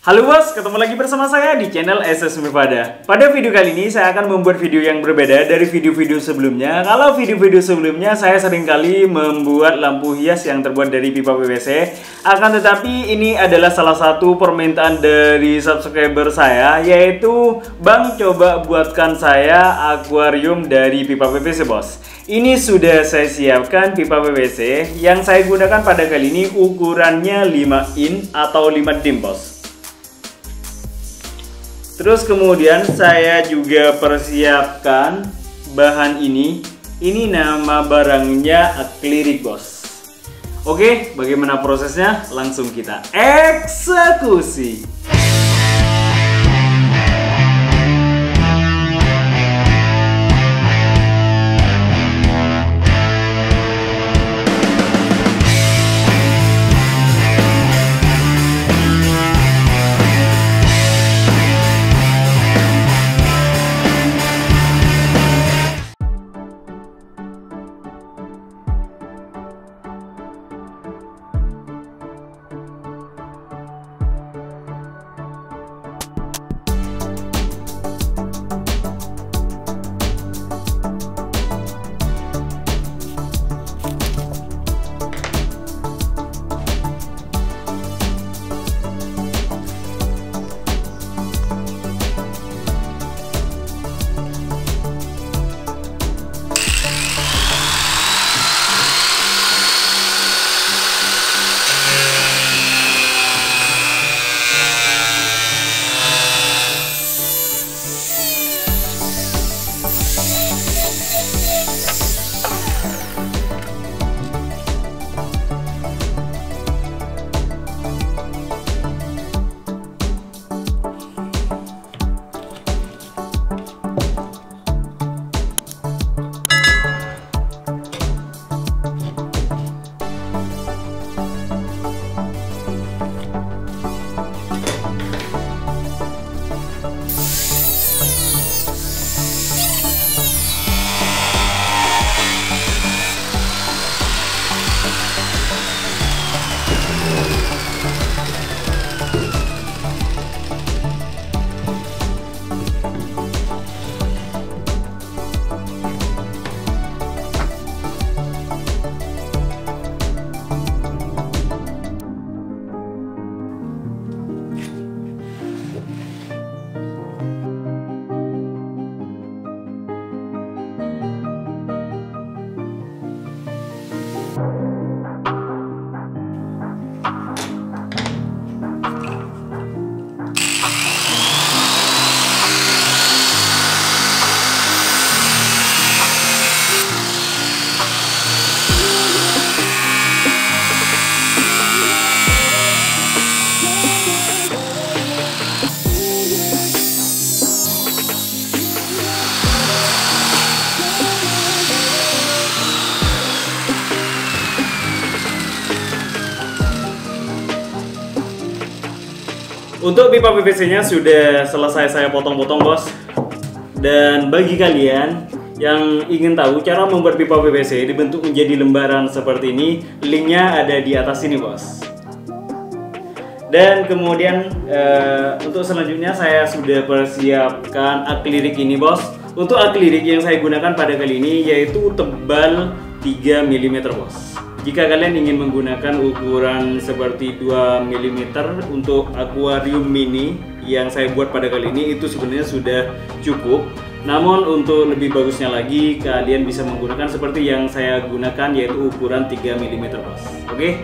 Halo bos, ketemu lagi bersama saya di channel SS Mifada. Pada video kali ini saya akan membuat video yang berbeda dari video-video sebelumnya. Kalau video-video sebelumnya saya seringkali membuat lampu hias yang terbuat dari pipa PVC. Akan tetapi ini adalah salah satu permintaan dari subscriber saya, yaitu Bang coba buatkan saya akuarium dari pipa PVC bos. Ini sudah saya siapkan pipa PVC yang saya gunakan pada kali ini ukurannya 5 in atau 5 dim bos. Terus kemudian saya juga persiapkan bahan ini. Ini nama barangnya akrilik bos. Oke, bagaimana prosesnya? Langsung kita eksekusi. Untuk pipa PVC-nya sudah selesai saya potong-potong bos. Dan bagi kalian yang ingin tahu cara membuat pipa PVC dibentuk menjadi lembaran seperti ini, linknya ada di atas sini bos. Dan kemudian untuk selanjutnya saya sudah persiapkan akrilik ini bos. Untuk akrilik yang saya gunakan pada kali ini yaitu tebal 3 mm bos. Jika kalian ingin menggunakan ukuran seperti 2 mm untuk akuarium mini yang saya buat pada kali ini, itu sebenarnya sudah cukup. Namun untuk lebih bagusnya lagi, kalian bisa menggunakan seperti yang saya gunakan, yaitu ukuran 3 mm bos. Oke?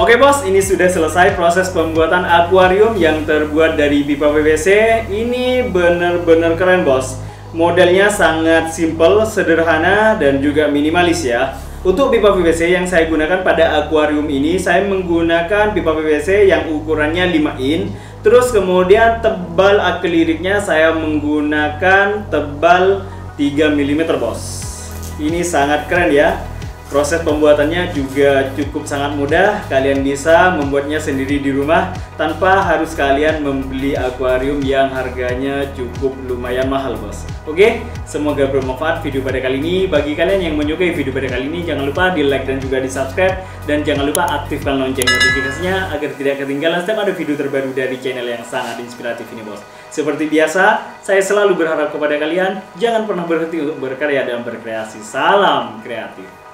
Oke bos, ini sudah selesai proses pembuatan akuarium yang terbuat dari pipa PVC. Ini bener-bener keren bos. Modelnya sangat simple, sederhana, dan juga minimalis ya. Untuk pipa PVC yang saya gunakan pada akuarium ini, saya menggunakan pipa PVC yang ukurannya 5 in. Terus kemudian tebal akliriknya saya menggunakan tebal 3 mm bos. Ini sangat keren ya. Proses pembuatannya juga cukup sangat mudah. Kalian bisa membuatnya sendiri di rumah tanpa harus kalian membeli akuarium yang harganya cukup lumayan mahal bos. Oke, semoga bermanfaat video pada kali ini. Bagi kalian yang menyukai video pada kali ini, jangan lupa di like dan juga di subscribe. Dan jangan lupa aktifkan lonceng notifikasinya agar tidak ketinggalan setiap ada video terbaru dari channel yang sangat inspiratif ini bos. Seperti biasa, saya selalu berharap kepada kalian, jangan pernah berhenti untuk berkarya dan berkreasi. Salam kreatif.